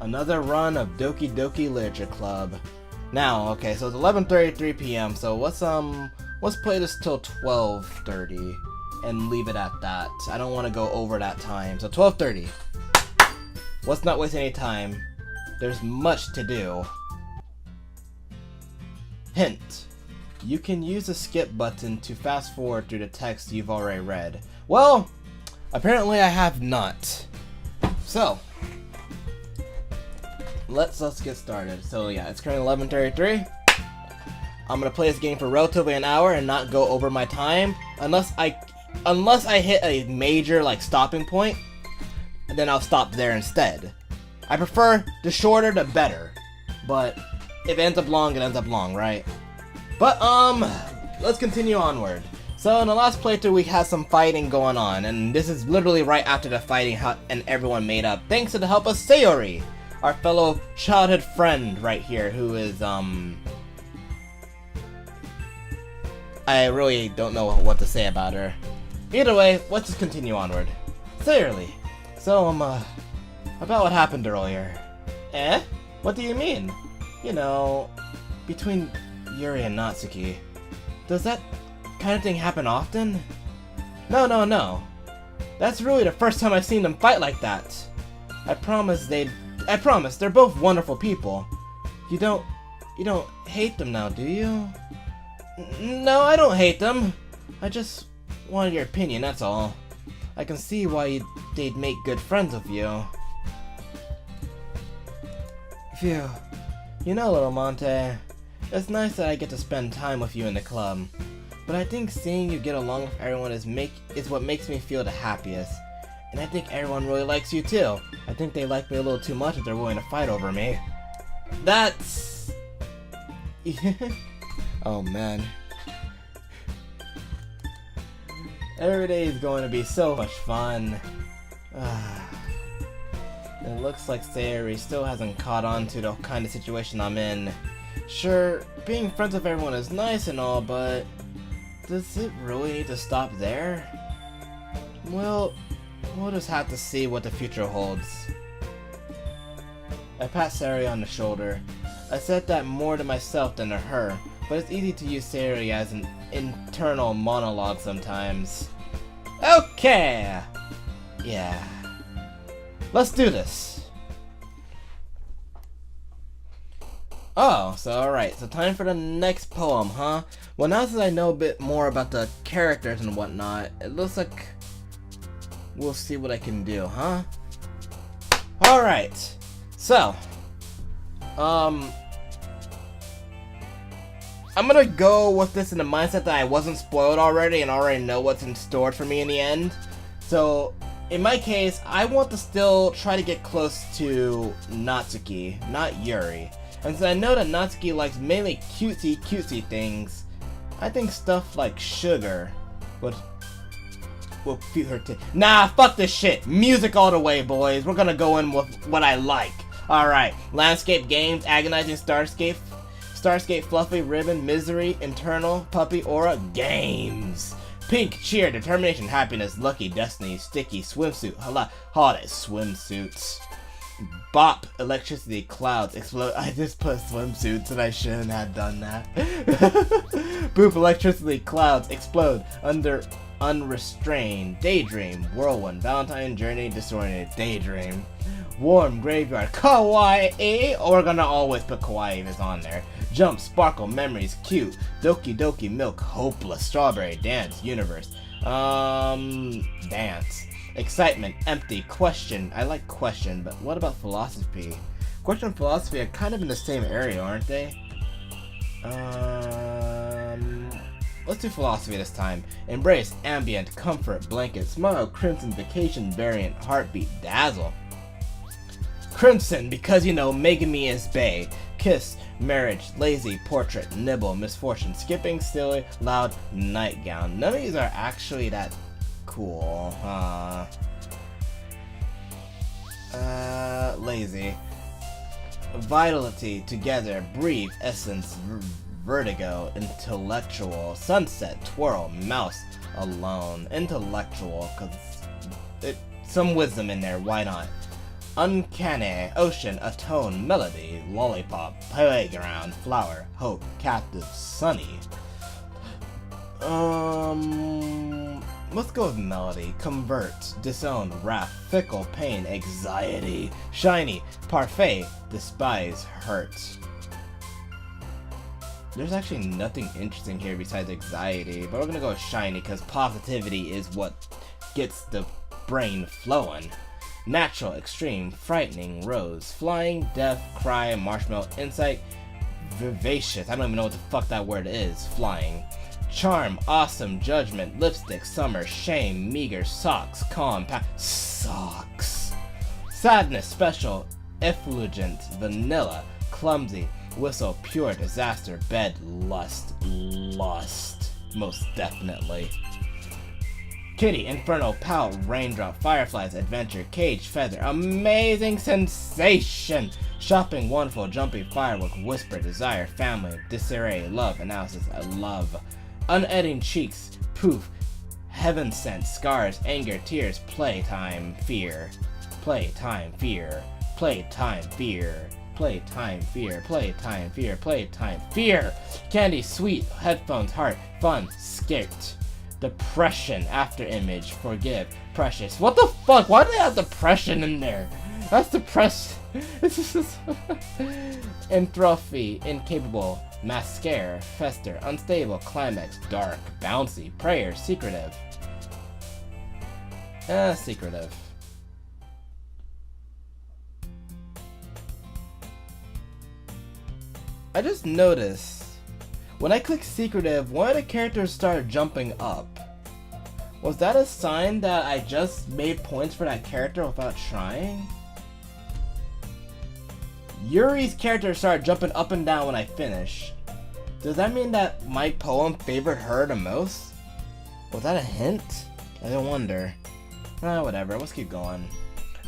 Another run of Doki Doki Literature Club. Now, okay, so it's 11:33 p.m. So let's play this till 12:30 and leave it at that. I don't want to go over that time. So 12:30. Let's not waste any time. There's much to do. Hint. You can use the skip button to fast forward through the text you've already read. Well, apparently I have not. So, let's get started. So yeah, it's currently 11:33. I'm gonna play this game for relatively an hour and not go over my time unless I hit a major like stopping point, then I'll stop there instead. I prefer the shorter the better, but if it ends up long, it ends up long, right? But let's continue onward. So in the last playthrough we had some fighting going on, and this is literally right after the fighting and everyone made up, thanks to the help of Sayori, our fellow childhood friend right here, who is I really don't know what to say about her. Either way, let's just continue onward. Sayori. So about what happened earlier. Eh? What do you mean? You know, between Yuri and Natsuki. Does that kind of thing happen often? No. That's really the first time I've seen them fight like that. I promise they're both wonderful people. You don't hate them now, do you? No, I don't hate them. I just wanted your opinion, that's all. I can see why they'd make good friends with you. Phew. You know, little Monte, it's nice that I get to spend time with you in the club. But I think seeing you get along with everyone is what makes me feel the happiest. And I think everyone really likes you too. I think they like me a little too much if they're willing to fight over me. That's... Oh man. Every day is going to be so much fun. It looks like Sayori still hasn't caught on to the kind of situation I'm in. Sure, being friends with everyone is nice and all, but does it really need to stop there? Well, we'll just have to see what the future holds. I pat Sayori on the shoulder. I said that more to myself than to her, but it's easy to use Sayori as an internal monologue sometimes. Okay! Yeah. Let's do this! Oh, so alright, so time for the next poem, huh? Well, now that I know a bit more about the characters and whatnot, it looks like we'll see what I can do, huh? Alright, so, I'm gonna go with this in the mindset that I wasn't spoiled already and already know what's in store for me in the end. So, in my case, I want to still try to get close to Natsuki, not Yuri. And since I know that Natsuki likes mainly cutesy things, I think stuff like sugar will fit her to— Nah, fuck this shit! Music all the way, boys! We're gonna go in with what I like. Alright, landscape games, agonizing starscape, fluffy ribbon, misery, internal, puppy, aura, games. Pink, cheer, determination, happiness, lucky, destiny, sticky, swimsuit, holiday, swimsuits. Bop, electricity, clouds, explode. I just put swimsuits and I shouldn't have done that. Boop, electricity, clouds, explode, unrestrained, daydream, whirlwind, Valentine, journey, disoriented, daydream. Warm, graveyard, kawaii, or we're gonna always put kawaii if it's on there. Jump, sparkle, memories, cute, doki doki, milk, hopeless, strawberry, dance, universe, dance. Excitement, empty, question. I like question, but what about philosophy? Question and philosophy are kind of in the same area, aren't they? Let's do philosophy this time. Embrace, ambient, comfort, blanket, smile, crimson, vacation, variant, heartbeat, dazzle. Crimson, because you know, Megami is bae. Kiss, marriage, lazy, portrait, nibble, misfortune, skipping, silly, loud, nightgown. None of these are actually that cool, huh? Lazy. Vitality, together, breathe, essence, vertigo, intellectual, sunset, twirl, mouse, alone. Intellectual, cause some wisdom in there, why not? Uncanny, ocean, atone, melody, lollipop, playground, flower, hope, captive, sunny. Let's go with melody. Convert, disown, wrath, fickle, pain, anxiety, shiny, parfait, despise, hurt. There's actually nothing interesting here besides anxiety, but we're gonna go with shiny because positivity is what gets the brain flowing. Natural, extreme, frightening, rose, flying, death, cry, marshmallow, insight, vivacious. I don't even know what the fuck that word is. Flying. Charm, awesome, judgment, lipstick, summer, shame, meager, socks, calm, socks. Sadness, special, effulgent, vanilla, clumsy, whistle, pure, disaster, bed, lust, most definitely. Kitty, inferno, pout, raindrop, fireflies, adventure, cage, feather, amazing sensation, shopping, wonderful, jumpy, firework, whisper, desire, family, disarray, love, analysis, I love. Unending cheeks, poof, heaven sent, scars, anger, tears, playtime, fear, playtime, fear, playtime, fear, playtime, fear, playtime, fear, playtime, fear, candy, sweet, headphones, heart, fun, scared, depression, after image, forgive, precious. What the fuck? Why do they have depression in there? That's depressed. Entropy, incapable, mascara, fester, unstable, climax, dark, bouncy, prayer, secretive. Secretive. I just noticed when I click secretive, one of the characters started jumping up. Was that a sign that I just made points for that character without trying? Yuri's character started jumping up and down when I finished. Does that mean that my poem favored her the most? Was that a hint? I don't wonder. Whatever, let's keep going.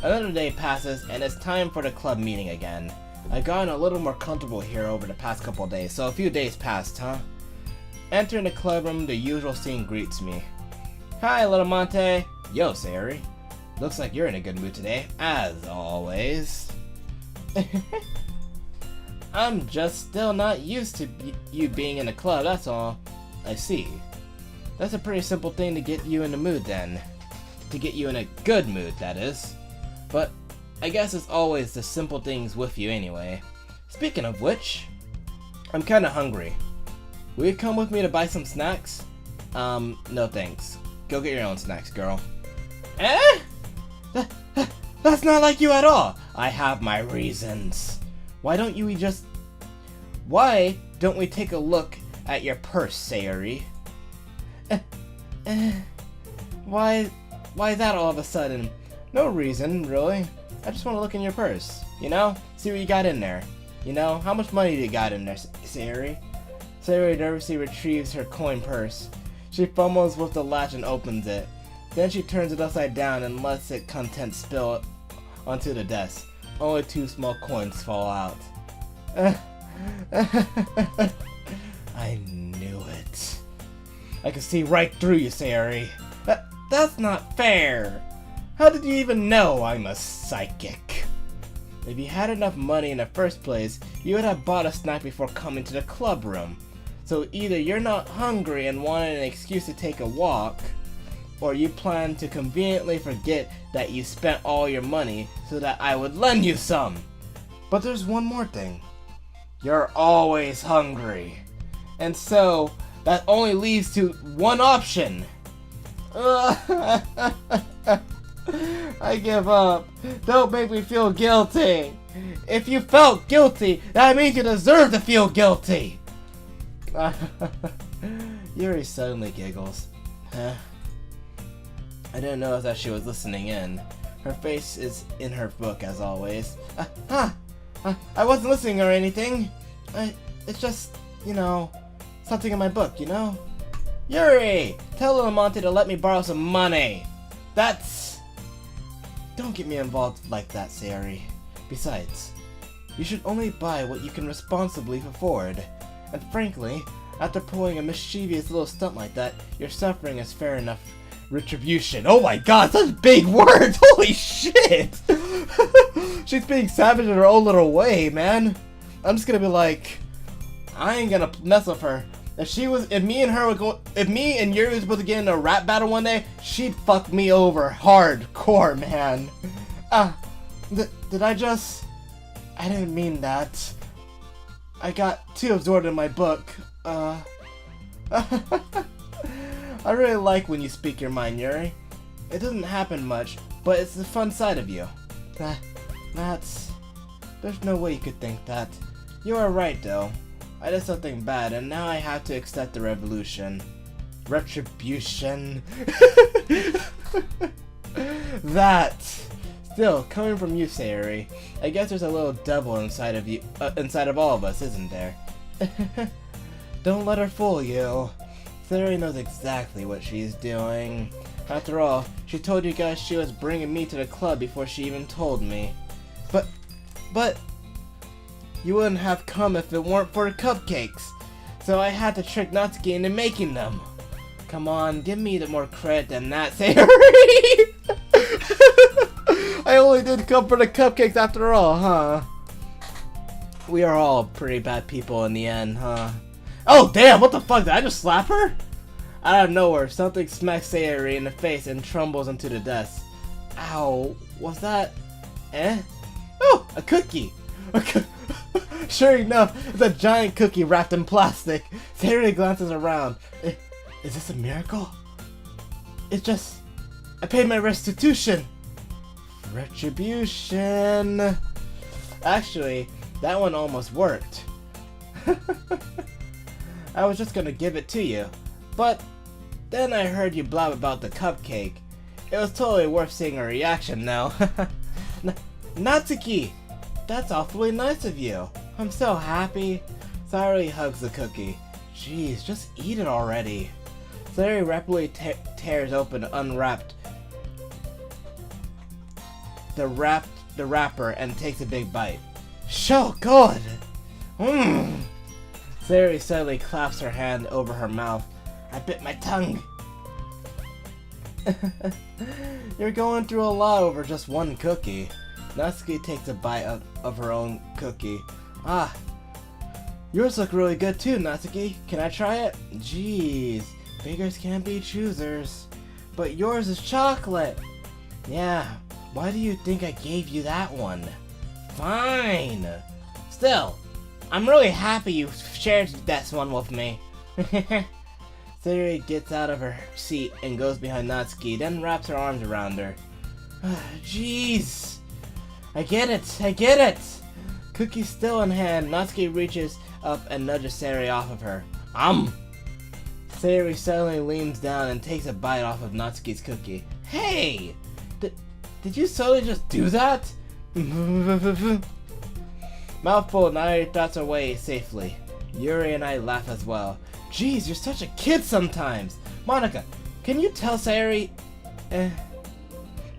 Another day passes and it's time for the club meeting again. I've gotten a little more comfortable here over the past couple of days, so a few days passed, huh? Entering the club room, the usual scene greets me. Hi, little Monte. Yo, Sayori. Looks like you're in a good mood today, as always. I'm just still not used to you being in the club, that's all. I see. That's a pretty simple thing to get you in the mood then. To get you in a good mood, that is. But I guess it's always the simple things with you anyway. Speaking of which, I'm kinda hungry. Will you come with me to buy some snacks? No thanks. Go get your own snacks, girl. Eh? That's not like you at all! I have my reasons. Why don't we take a look at your purse, Sayori? Why that all of a sudden? No reason, really. I just want to look in your purse, you know? See what you got in there. You know? How much money do you got in there, Sayori? Sayori nervously retrieves her coin purse. She fumbles with the latch and opens it. Then she turns it upside down and lets its contents spill onto the desk. Only 2 small coins fall out. I knew it. I can see right through you, Sayori. That's not fair. How did you even know I'm a psychic? If you had enough money in the first place, you would have bought a snack before coming to the club room. So either you're not hungry and wanted an excuse to take a walk, or you plan to conveniently forget that you spent all your money so that I would lend you some. But there's one more thing. You're always hungry. And so, that only leaves to one option. I give up. Don't make me feel guilty. If you felt guilty, that means you deserve to feel guilty. Yuri suddenly giggles. Huh? I didn't notice that she was listening in. Her face is in her book as always. I wasn't listening or anything. It's just, you know, something in my book, you know? Yuri! Tell little Monte to let me borrow some money. Don't get me involved like that, Sayori. Besides, you should only buy what you can responsibly afford. And frankly, after pulling a mischievous little stunt like that, your suffering is fair enough retribution. Oh my god, such big words! Holy shit! She's being savage in her own little way, man. I'm just gonna be like, I ain't gonna mess with her. If me and Yuri was supposed to get in a rap battle one day, she'd fuck me over hardcore, man. Did I just? I didn't mean that. I got too absorbed in my book. I really like when you speak your mind, Yuri. It doesn't happen much, but it's the fun side of you. There's no way you could think that. You are right, though. I did something bad, and now I have to accept the retribution. That. Still, coming from you, Sayori, I guess there's a little devil inside of you, inside of all of us, isn't there? Don't let her fool you. Sayori knows exactly what she's doing. After all, she told you guys she was bringing me to the club before she even told me. But you wouldn't have come if it weren't for the cupcakes. So I had to trick Natsuki into making them. Come on, give me the more credit than that, Sayori. I only did come for the cupcakes after all, huh? We are all pretty bad people in the end, huh? Oh damn, what the fuck, did I just slap her? Out of nowhere, something smacks Sayori in the face and trumbles into the desk. Ow, was that... Oh, a cookie! Sure enough, it's a giant cookie wrapped in plastic. Sayori glances around. Is this a miracle? It's just... I paid my restitution! Retribution! Actually, that one almost worked. I was just gonna give it to you, but then I heard you blab about the cupcake. It was totally worth seeing her reaction now. Natsuki! That's awfully nice of you. I'm so happy. Sayori hugs the cookie. Jeez, just eat it already. Sayori rapidly tears open unwrapped the wrapper and takes a big bite. So good! Mmm! Sayori suddenly claps her hand over her mouth. I bit my tongue. You're going through a lot over just one cookie. Natsuki takes a bite of her own cookie. Ah, yours look really good too, Natsuki. Can I try it? Jeez, beggars can't be choosers. But yours is chocolate. Yeah, why do you think I gave you that one? Fine. Still, I'm really happy you shared this one with me. Sayori gets out of her seat and goes behind Natsuki, then wraps her arms around her. Jeez. I get it! Cookie still in hand, Natsuki reaches up and nudges Sayori off of her. Sayori suddenly leans down and takes a bite off of Natsuki's cookie. Hey! Did you suddenly just do that? Mouthful, Nairi throws away safely. Yuri and I laugh as well. Jeez, you're such a kid sometimes! Monika, can you tell Sayori...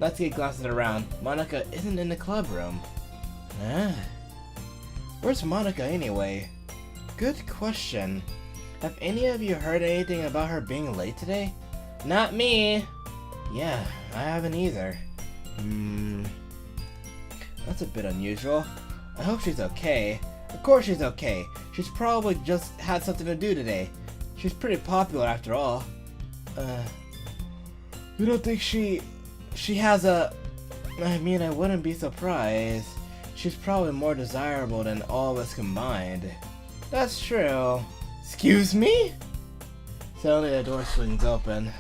Natsuki glances around. Monika isn't in the club room. Where's Monika anyway? Good question. Have any of you heard anything about her being late today? Not me! Yeah, I haven't either. That's a bit unusual. I hope she's okay. Of course she's okay. She's probably just had something to do today. She's pretty popular after all. You don't think she has a... I mean, I wouldn't be surprised. She's probably more desirable than all of us combined. That's true. Excuse me? Suddenly the door swings open.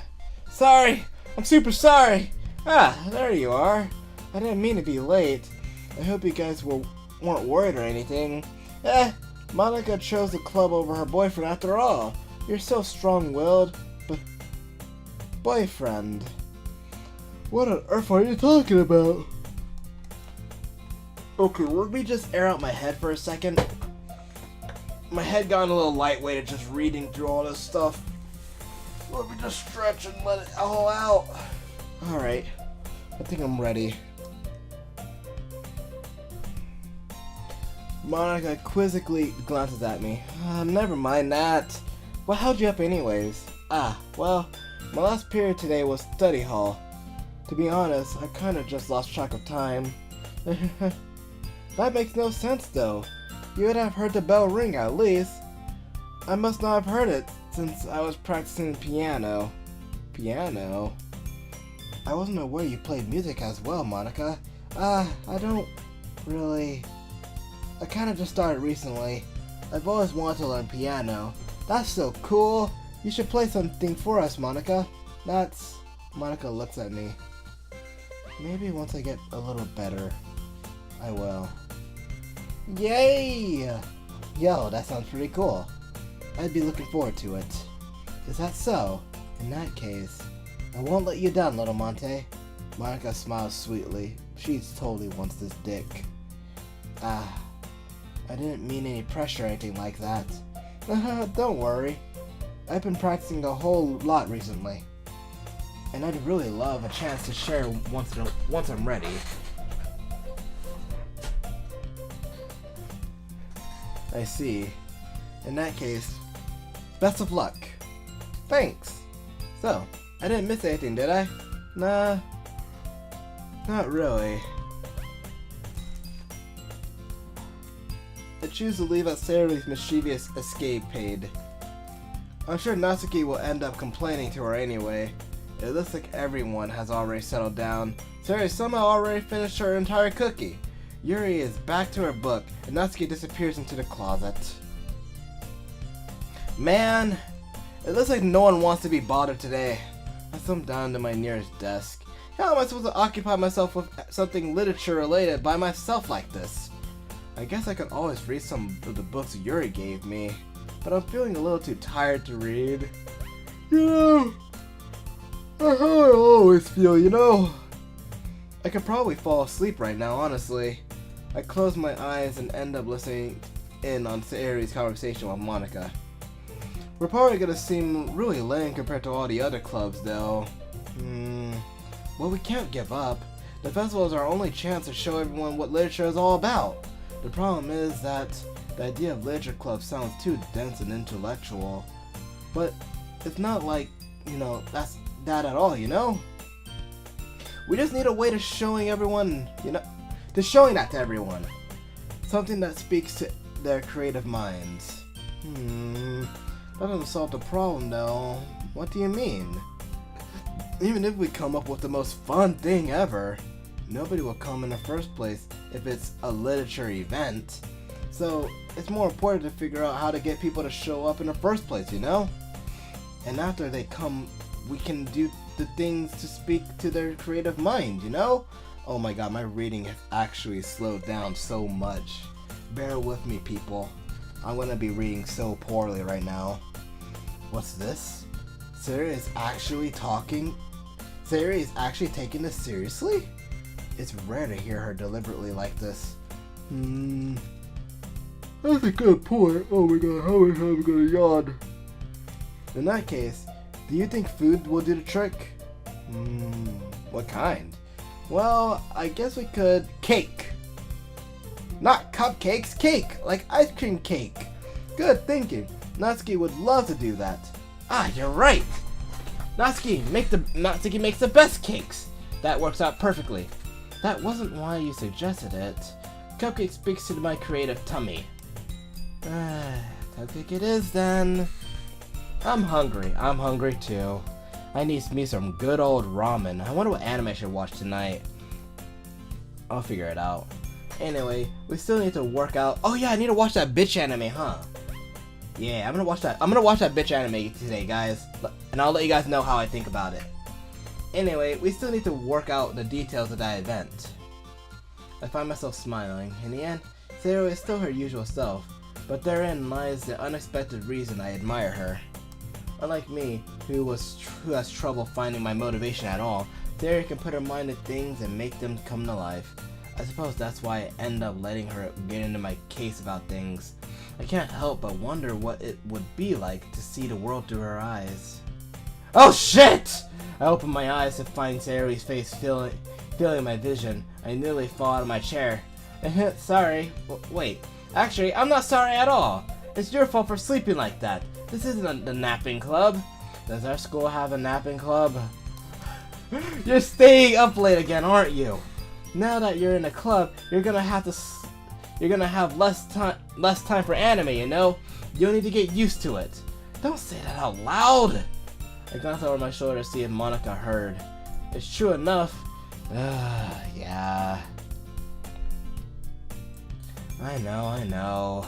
Sorry! I'm super sorry! There you are. I didn't mean to be late. I hope you guys weren't worried or anything. Monika chose the club over her boyfriend after all. You're so strong-willed, but... boyfriend. What on earth are you talking about? Okay, let me just air out my head for a second. My head got a little lightweight just reading through all this stuff. Let me just stretch and let it all out. Alright, I think I'm ready. Monika quizzically glances at me. Never mind that. What held you up anyways? Well, my last period today was study hall. To be honest, I kinda just lost track of time. That makes no sense though. You would have heard the bell ring at least. I must not have heard it since I was practicing piano. Piano? I wasn't aware you played music as well, Monica. I don't really... I kinda just started recently. I've always wanted to learn piano. That's so cool. You should play something for us, Monica. That's... Monica looks at me. Maybe once I get a little better, I will. Yay! Yo, that sounds pretty cool. I'd be looking forward to it. Is that so? In that case, I won't let you down, little Monte. Monica smiles sweetly. She totally wants this dick. I didn't mean any pressure or anything like that. Don't worry. I've been practicing a whole lot recently. And I'd really love a chance to share once I'm ready. I see. In that case, best of luck. Thanks. So, I didn't miss anything, did I? Nah, not really. I choose to leave at Sayori's mischievous escapade. I'm sure Natsuki will end up complaining to her anyway. It looks like everyone has already settled down. Sayori somehow already finished her entire cookie. Yuri is back to her book, and Natsuki disappears into the closet. Man, it looks like no one wants to be bothered today. I slump down to my nearest desk. How am I supposed to occupy myself with something literature related by myself like this? I guess I could always read some of the books Yuri gave me, but I'm feeling a little too tired to read. You know, that's how I always feel, you know? I could probably fall asleep right now, honestly. I close my eyes and end up listening in on Sayori's conversation with Monica. We're probably gonna seem really lame compared to all the other clubs, though. Well, we can't give up. The festival is our only chance to show everyone what literature is all about. The problem is that the idea of literature club sounds too dense and intellectual. But it's not like, you know, that's that at all, you know? We just need a way to showing everyone, you know, to showing that to everyone. Something that speaks to their creative minds. That doesn't solve the problem though. What do you mean? Even if we come up with the most fun thing ever, nobody will come in the first place if it's a literature event. So it's more important to figure out how to get people to show up in the first place, you know? And after they come, we can do the things to speak to their creative mind, you know? Oh my god, my reading has actually slowed down so much. Bear with me, people. I'm gonna be reading so poorly right now. What's this? Sayori is actually talking? Sayori is actually taking this seriously? It's rare to hear her deliberately like this. That's a good point. Oh my god, how am I gonna yawn? In that case, do you think food will do the trick? What kind? Well, I guess we could... Cake! Not cupcakes, cake! Like ice cream cake! Good thinking. Natsuki would love to do that. Ah, you're right! Natsuki makes the best cakes! That works out perfectly. That wasn't why you suggested it. Cupcake speaks to my creative tummy. Cupcake it is then. I'm hungry too. I need me some good old ramen. I wonder what anime I should watch tonight. I'll figure it out. Anyway, we still need to work out. Oh yeah, I need to watch that bitch anime, huh? Yeah, I'm gonna watch that bitch anime today, guys. And I'll let you guys know how I think about it. Anyway, we still need to work out the details of that event. I find myself smiling. In the end, Sayori is still her usual self, but therein lies the unexpected reason I admire her. Unlike me, who has trouble finding my motivation at all, Sayori can put her mind to things and make them come to life. I suppose that's why I end up letting her get into my case about things. I can't help but wonder what it would be like to see the world through her eyes. Oh shit! I open my eyes to find Sayori's face filling my vision. I nearly fall out of my chair. Sorry. Wait. Actually, I'm not sorry at all. It's your fault for sleeping like that. This isn't the napping club. Does our school have a napping club? You're staying up late again, aren't you? Now that you're in a club, you're gonna have to you're gonna have less time for anime, you know? You'll need to get used to it. Don't say that out loud! I glanced over my shoulder to see if Monica heard. It's true enough. Yeah. I know.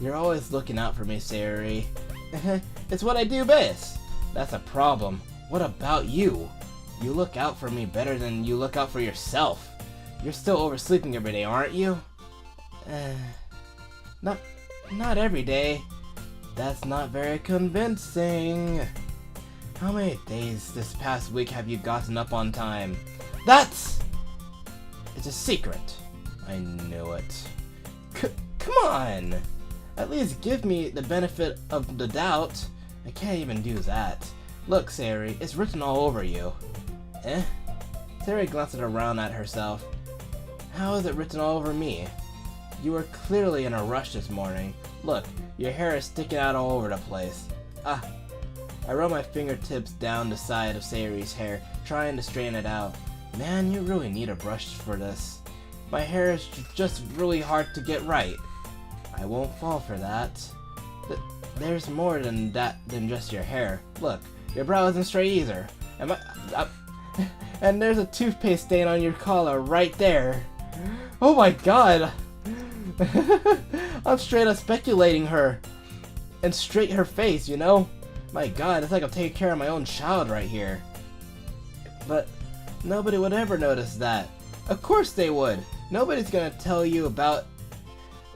You're always looking out for me, Sayori. It's what I do best. That's a problem. What about you? You look out for me better than you look out for yourself. You're still oversleeping every day, aren't you? Not every day. That's not very convincing. How many days this past week have you gotten up on time? It's a secret. I knew it. Come on! At least give me the benefit of the doubt. I can't even do that. Look, Sayori, it's written all over you. Sayori glanced around at herself. How is it written all over me? You were clearly in a rush this morning. Look, your hair is sticking out all over the place. I rolled my fingertips down the side of Sayori's hair, trying to straighten it out. Man, you really need a brush for this. My hair is just really hard to get right. I won't fall for that. There's more than that than just your hair. Look, your brow isn't straight either. And there's a toothpaste stain on your collar right there. Oh my god! I'm straight up speculating her. And straight her face, you know? My god, it's like I'm taking care of my own child right here. But nobody would ever notice that. Of course they would. Nobody's gonna tell you about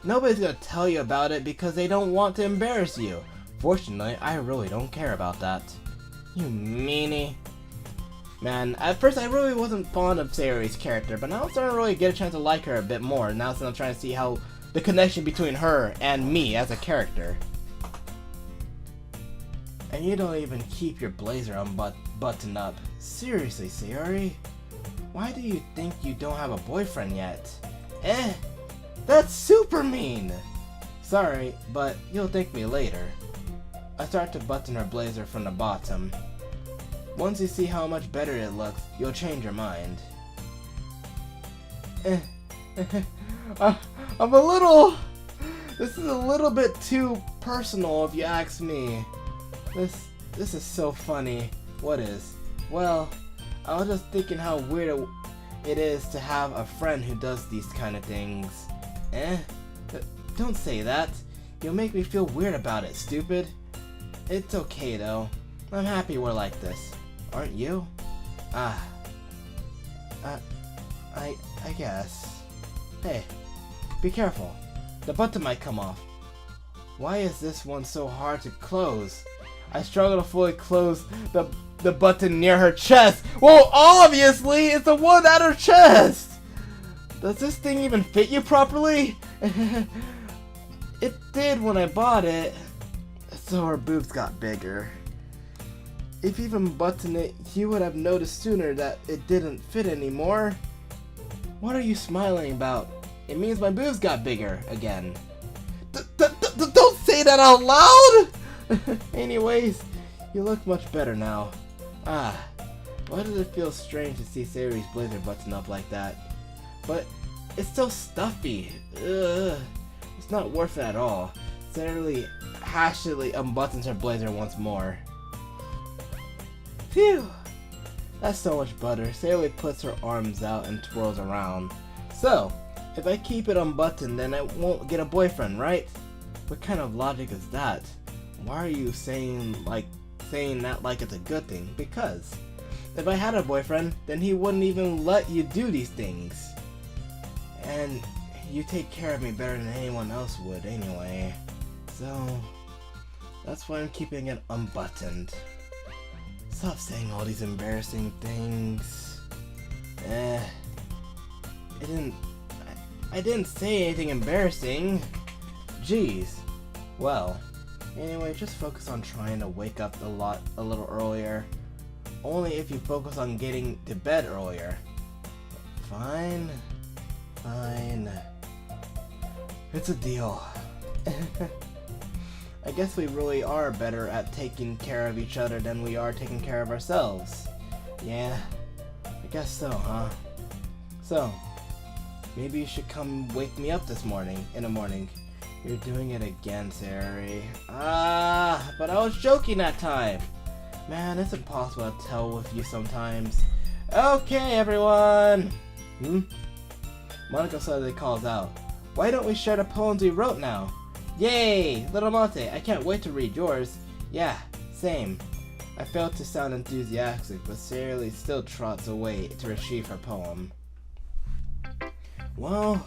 it because they don't want to embarrass you. Fortunately, I really don't care about that. You meanie. Man, at first I really wasn't fond of Sayori's character, but now I'm starting to really get a chance to like her a bit more, now since I'm trying to see how the connection between her and me as a character. And you don't even keep your blazer unbuttoned up. Seriously, Sayori? Why do you think you don't have a boyfriend yet? That's super mean! Sorry, but you'll thank me later. I start to button her blazer from the bottom. Once you see how much better it looks, you'll change your mind. This is a little bit too personal if you ask me. This is so funny. What is? Well, I was just thinking how weird it is to have a friend who does these kind of things. Don't say that. You'll make me feel weird about it, stupid. It's okay though. I'm happy we're like this. Aren't you? I guess. Hey, be careful. The button might come off. Why is this one so hard to close? I struggle to fully close the button near her chest. Well, obviously, it's the one at her chest! Does this thing even fit you properly? It did when I bought it. So her boobs got bigger. If you even buttoned it, you would have noticed sooner that it didn't fit anymore. What are you smiling about? It means my boobs got bigger again. Don't say that out loud! Anyways, you look much better now. Why does it feel strange to see Sayori's blazer button up like that? But it's so stuffy. Ugh. It's not worth it at all. Sayori hastily unbuttons her blazer once more. Phew! That's so much better. Sayori puts her arms out and twirls around. So, if I keep it unbuttoned, then I won't get a boyfriend, right? What kind of logic is that? Why are you saying that like it's a good thing? Because if I had a boyfriend, then he wouldn't even let you do these things. And you take care of me better than anyone else would anyway. So, that's why I'm keeping it unbuttoned. Stop saying all these embarrassing things. I didn't say anything embarrassing. Jeez. Well, anyway, just focus on trying to wake up a little earlier. Only if you focus on getting to bed earlier. Fine. Fine. It's a deal. I guess we really are better at taking care of each other than we are taking care of ourselves. Yeah, I guess so, huh? So, Maybe you should come wake me up in the morning. You're doing it again, Sayori. But I was joking that time. Man, it's impossible to tell with you sometimes. Okay, everyone! Monaco suddenly calls out, "Why don't we share the poems we wrote now?" Yay! Little Monte, I can't wait to read yours. Yeah, same. I failed to sound enthusiastic, but Sayori still trots away to retrieve her poem. Well,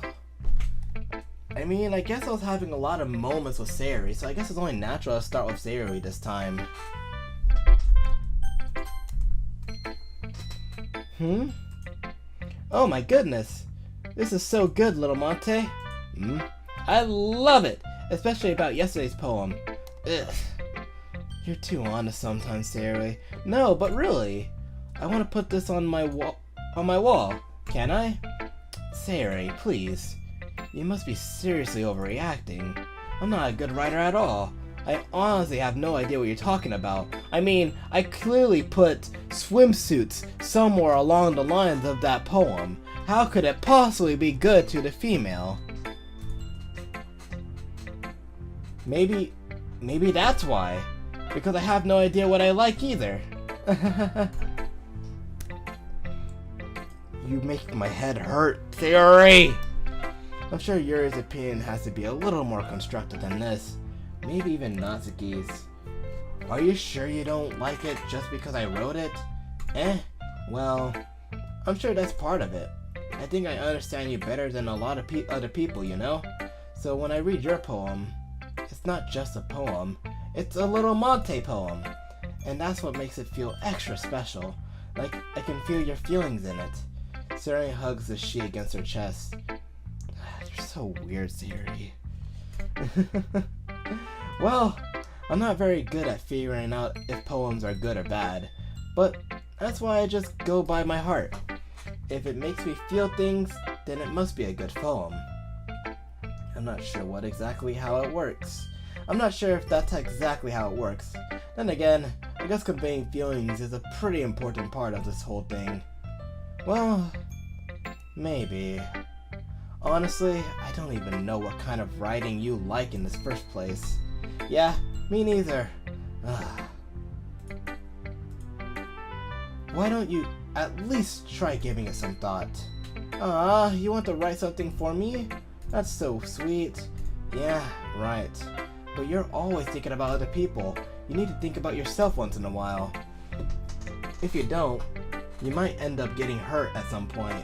I mean, I guess I was having a lot of moments with Sayori, so I guess it's only natural to start with Sayori this time. Oh my goodness! This is so good, Little Monte. I love it! Especially about yesterday's poem. Ugh. You're too honest sometimes, Sayori. No, but really. I want to put this on my wall. Can I? Sayori, please. You must be seriously overreacting. I'm not a good writer at all. I honestly have no idea what you're talking about. I mean, I clearly put swimsuits somewhere along the lines of that poem. How could it possibly be good to the female? Maybe that's why. Because I have no idea what I like either. You make my head hurt, Sayori! I'm sure Yuri's opinion has to be a little more constructive than this. Maybe even Natsuki's. Are you sure you don't like it just because I wrote it? Well, I'm sure that's part of it. I think I understand you better than a lot of other people, you know? So when I read your poem, it's not just a poem, it's a Little Monte poem. And that's what makes it feel extra special. Like I can feel your feelings in it. Sayori hugs the sheet against her chest. You're so weird, Sayori. Well, I'm not very good at figuring out if poems are good or bad, but that's why I just go by my heart. If it makes me feel things, then it must be a good poem. I'm not sure exactly how it works. I'm not sure if that's exactly how it works. Then again, I guess conveying feelings is a pretty important part of this whole thing. Well, maybe. Honestly, I don't even know what kind of writing you like in this first place. Yeah, me neither. Why don't you at least try giving it some thought? You want to write something for me? That's so sweet. Yeah, right. But you're always thinking about other people. You need to think about yourself once in a while. If you don't, you might end up getting hurt at some point.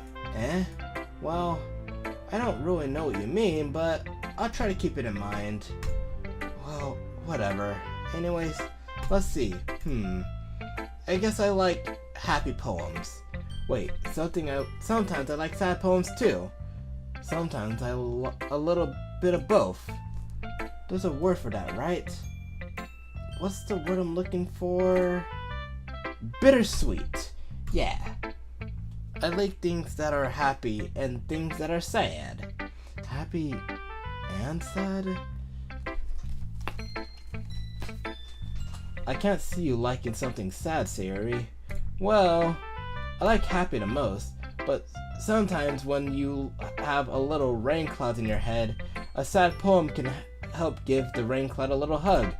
Well, I don't really know what you mean, but I'll try to keep it in mind. Well, whatever. Anyways, let's see. I guess I like happy poems. Wait, sometimes I like sad poems too. Sometimes a little bit of both. There's a word for that, right? What's the word I'm looking for? Bittersweet. Yeah. I like things that are happy and things that are sad. Happy and sad? I can't see you liking something sad, Sayori. Well, I like happy the most, but sometimes when you have a little rain cloud in your head, a sad poem can help give the rain cloud a little hug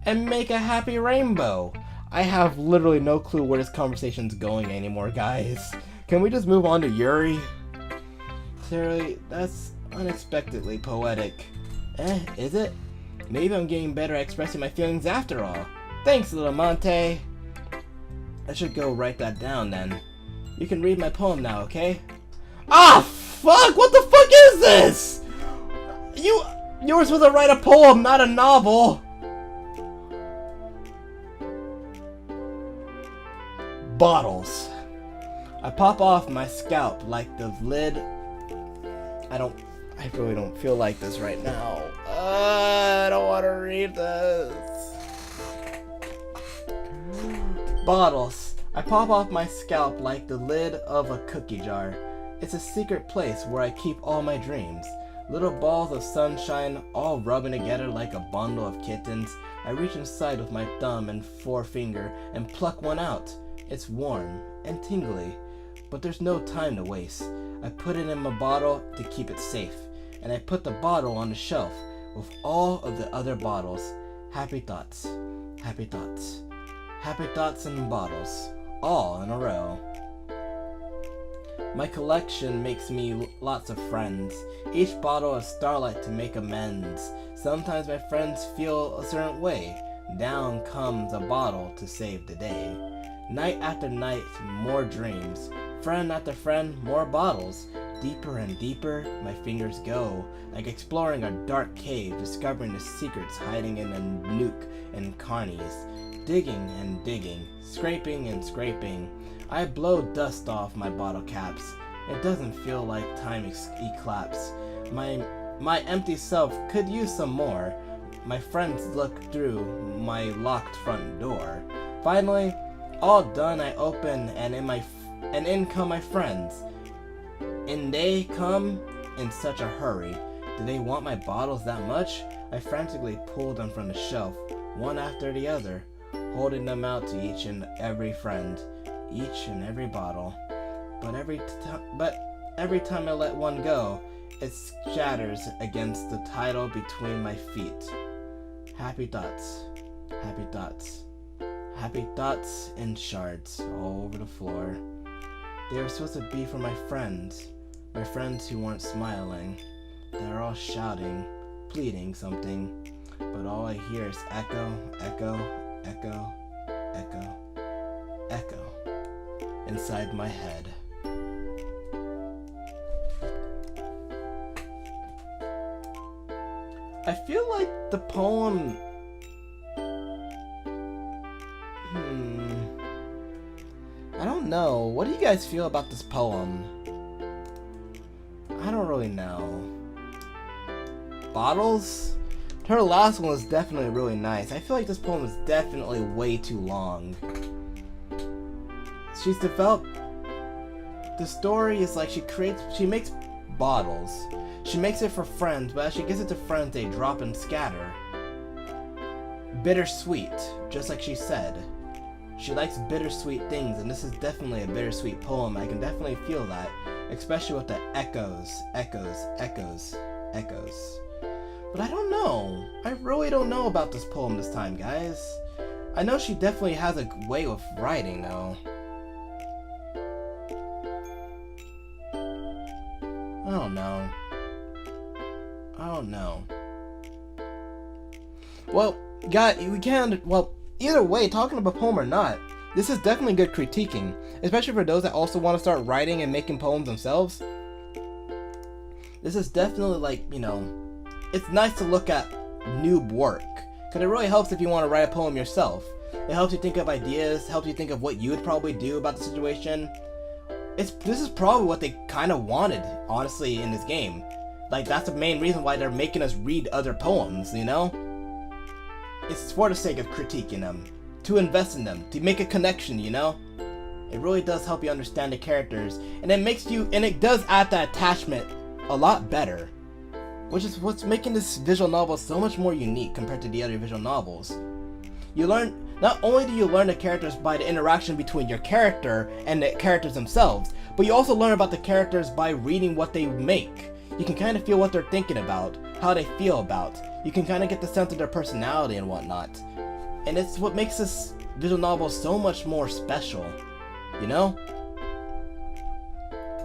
and make a happy rainbow. I have literally no clue where this conversation's going anymore, guys. Can we just move on to Yuri? Sayori, that's unexpectedly poetic. Is it? Maybe I'm getting better at expressing my feelings after all. Thanks, Little Monte. I should go write that down then. You can read my poem now, okay? Fuck! What the fuck is this? You were supposed to write a poem, not a novel. Bottles. I pop off my scalp like the lid. I really don't feel like this right now. I don't want to read this. Bottles. I pop off my scalp like the lid of a cookie jar. It's a secret place where I keep all my dreams. Little balls of sunshine all rubbing together like a bundle of kittens. I reach inside with my thumb and forefinger and pluck one out. It's warm and tingly, but there's no time to waste. I put it in my bottle to keep it safe, and I put the bottle on the shelf with all of the other bottles. Happy thoughts, happy thoughts, happy thoughts and bottles, all in a row. My collection makes me lots of friends. Each bottle is starlight to make amends. Sometimes my friends feel a certain way. Down comes a bottle to save the day. Night after night, more dreams. Friend after friend, more bottles. Deeper and deeper, my fingers go, like exploring a dark cave, discovering the secrets hiding in a nook and carnies. Digging and digging, scraping and scraping. I blow dust off my bottle caps. It doesn't feel like time eclipse. My empty self could use some more. My friends look through my locked front door. Finally, all done, I open, and in come my friends. And they come in such a hurry. Do they want my bottles that much? I frantically pull them from the shelf, one after the other, holding them out to each and every friend, each and every bottle. But every time I let one go, it shatters against the title between my feet. Happy thoughts, happy thoughts, happy thoughts in shards all over the floor. They were supposed to be for my friends who weren't smiling. They're all shouting, pleading something, but all I hear is echo, echo, echo, echo, echo inside my head. I feel like the poem... I don't know. What do you guys feel about this poem? I don't really know. Bottles? Her last one was definitely really nice. I feel like this poem is definitely way too long. She's developed... The story is like she makes bottles. She makes it for friends, but as she gives it to friends, they drop and scatter. Bittersweet, just like she said. She likes bittersweet things, and this is definitely a bittersweet poem. I can definitely feel that, especially with the echoes, echoes, echoes, echoes. But I don't know. I really don't know about this poem this time, guys. I know she definitely has a way of writing, though. I don't know. I don't know. Well, either way, talking about poem or not, this is definitely good critiquing, especially for those that also want to start writing and making poems themselves. This is definitely like, it's nice to look at noob work, because it really helps if you want to write a poem yourself. It helps you think of ideas, helps you think of what you would probably do about the situation. This is probably what they kind of wanted, honestly, in this game. Like, that's the main reason why they're making us read other poems, It's for the sake of critiquing them, to invest in them, to make a connection, It really does help you understand the characters, and it does add that attachment a lot better. Which is what's making this visual novel so much more unique compared to the other visual novels. Not only do you learn the characters by the interaction between your character and the characters themselves, but you also learn about the characters by reading what they make. You can kind of feel what they're thinking about, how they feel about. You can kind of get the sense of their personality and whatnot. And it's what makes this visual novel so much more special,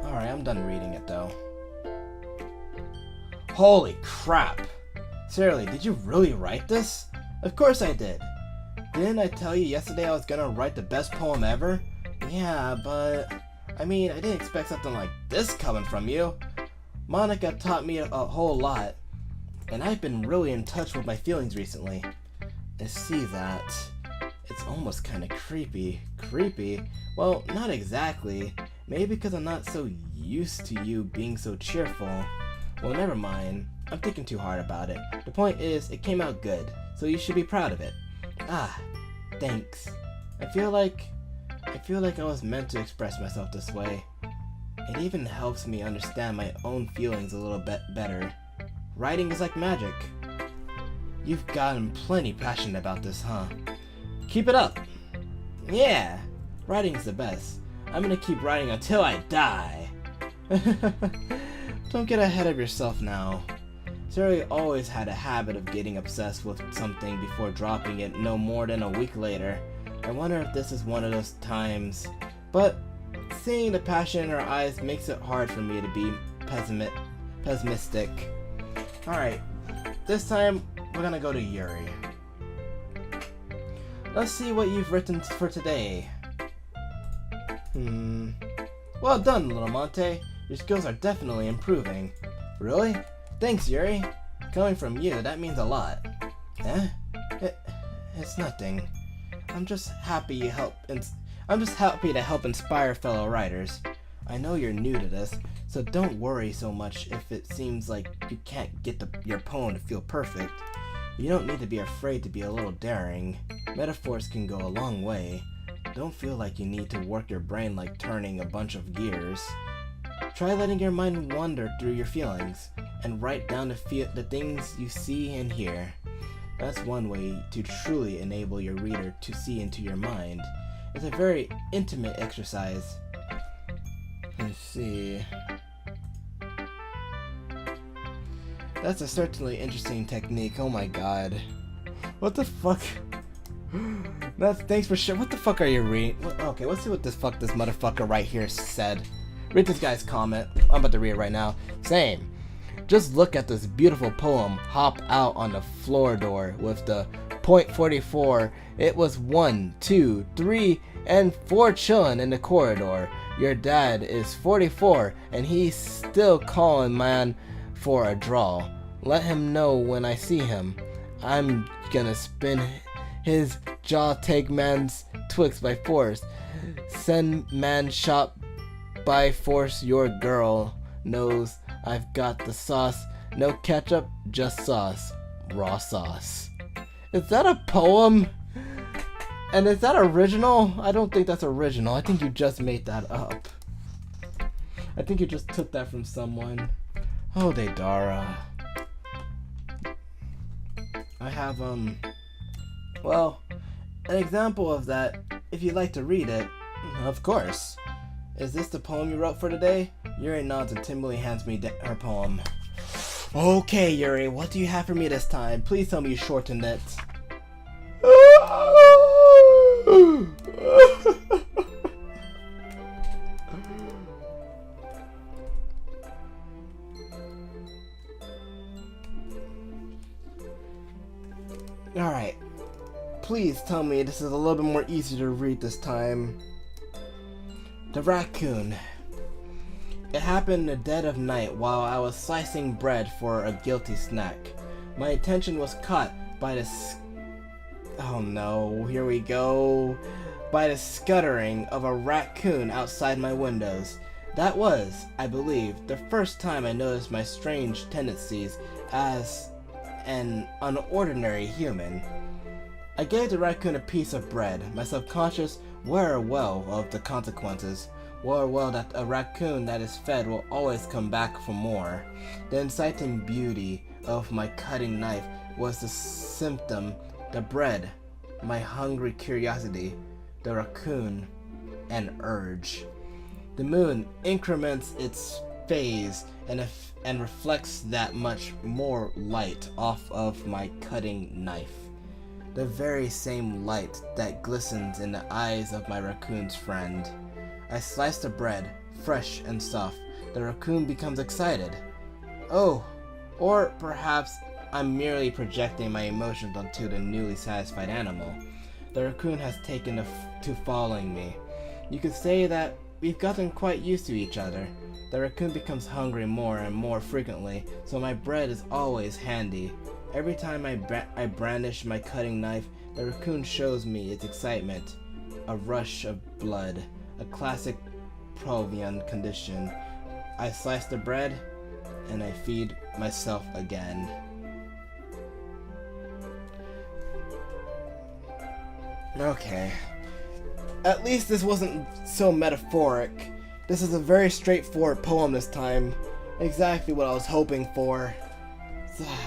Alright, I'm done reading it though. Holy crap! Seriously, did you really write this? Of course I did! Didn't I tell you yesterday I was gonna write the best poem ever? Yeah, but... I didn't expect something like this coming from you. Monica taught me a whole lot, and I've been really in touch with my feelings recently. I see that. It's almost kinda creepy. Creepy? Well, not exactly. Maybe because I'm not so used to you being so cheerful. Well, never mind. I'm thinking too hard about it. The point is, it came out good, so you should be proud of it. Ah, thanks. I feel like I was meant to express myself this way. It even helps me understand my own feelings a little bit better. Writing is like magic. You've gotten plenty passionate about this, huh? Keep it up. Yeah, writing is the best. I'm gonna keep writing until I die. Don't get ahead of yourself now. Sayori always had a habit of getting obsessed with something before dropping it no more than a week later. I wonder if this is one of those times. But seeing the passion in her eyes makes it hard for me to be pessimistic. Alright, this time we're gonna go to Yuri. Let's see what you've written for today. Well done, little Monte. Your skills are definitely improving. Really? Thanks, Yuri. Coming from you, that means a lot. Eh? It's nothing. I'm just happy to help inspire fellow writers. I know you're new to this, so don't worry so much if it seems like you can't get your poem to feel perfect. You don't need to be afraid to be a little daring. Metaphors can go a long way. Don't feel like you need to work your brain like turning a bunch of gears. Try letting your mind wander through your feelings, and write down the things you see and hear. That's one way to truly enable your reader to see into your mind. It's a very intimate exercise. Let's see. That's a certainly interesting technique. Oh my god. What the fuck? Thanks for sharing. What the fuck are you reading? Okay, let's see what this motherfucker right here said. Read this guy's comment. I'm about to read it right now. Same. Just look at this beautiful poem. Hop out on the floor door with the .44. It was 1, 2, 3, and 4 chillin' in the corridor. Your dad is 44 and he's still calling man for a draw. Let him know when I see him. I'm gonna spin his jaw, take man's twigs by force. Send man shop by force. Your girl knows I've got the sauce. No ketchup, just sauce. Raw sauce. Is that a poem? And is that original? I don't think that's original. I think you just made that up. I think you just took that from someone. Oh, Deidara. I have, well, an example of that, if you'd like to read it. Of course. Is this the poem you wrote for today? Yuri nods and timidly hands me her poem. Okay, Yuri, what do you have for me this time? Please tell me you shortened it. Alright. Please tell me this is a little bit more easy to read this time. The raccoon. It happened in the dead of night while I was slicing bread for a guilty snack. My attention was caught by the oh no, here we go. By the scuttering of a raccoon outside my windows. That was, I believe, the first time I noticed my strange tendencies as an unordinary human. I gave the raccoon a piece of bread, my subconscious aware well of the consequences. Well that a raccoon that is fed will always come back for more. The inciting beauty of my cutting knife was the symptom, the bread, my hungry curiosity, the raccoon, an urge. The moon increments its phase and reflects that much more light off of my cutting knife. The very same light that glistens in the eyes of my raccoon's friend. I slice the bread, fresh and soft. The raccoon becomes excited. Oh, or perhaps I'm merely projecting my emotions onto the newly satisfied animal. The raccoon has taken to following me. You could say that we've gotten quite used to each other. The raccoon becomes hungry more and more frequently, so my bread is always handy. Every time I brandish my cutting knife, the raccoon shows me its excitement. A rush of blood. A classic Provian condition. I slice the bread, and I feed myself again. Okay. At least this wasn't so metaphoric. This is a very straightforward poem this time. Exactly what I was hoping for.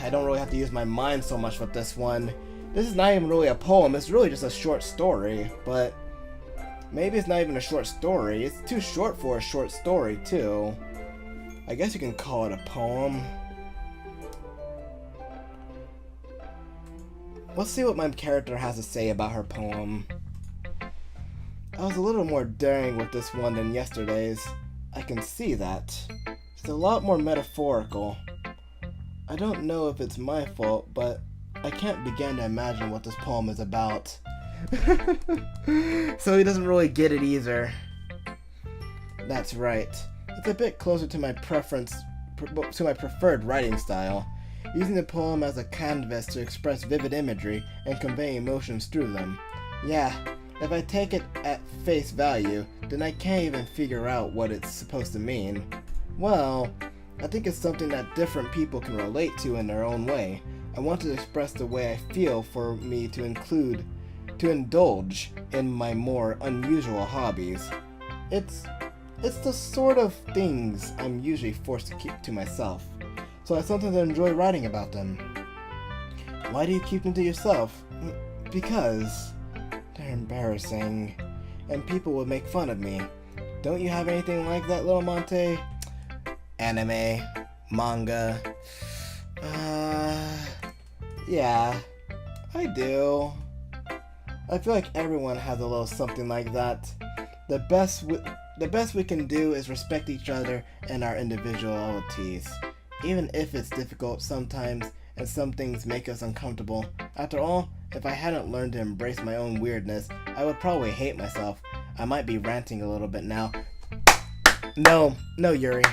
I don't really have to use my mind so much with this one. This is not even really a poem, it's really just a short story, but maybe it's not even a short story. It's too short for a short story, too. I guess you can call it a poem. Let's see what my character has to say about her poem. I was a little more daring with this one than yesterday's. I can see that. It's a lot more metaphorical. I don't know if it's my fault, but I can't begin to imagine what this poem is about. So he doesn't really get it either. That's right. It's a bit closer to my preferred writing style, using the poem as a canvas to express vivid imagery and convey emotions through them. Yeah, if I take it at face value, then I can't even figure out what it's supposed to mean. Well, I think it's something that different people can relate to in their own way. I want to express the way I feel for me to indulge in my more unusual hobbies. It's the sort of things I'm usually forced to keep to myself, so I sometimes enjoy writing about them. Why do you keep them to yourself? Because they're embarrassing, and people would make fun of me. Don't you have anything like that, little Monte? Anime, manga. Yeah, I do. I feel like everyone has a little something like that. The best we can do is respect each other and our individualities, even if it's difficult sometimes and some things make us uncomfortable. After all, if I hadn't learned to embrace my own weirdness, I would probably hate myself. I might be ranting a little bit now. No, Yuri.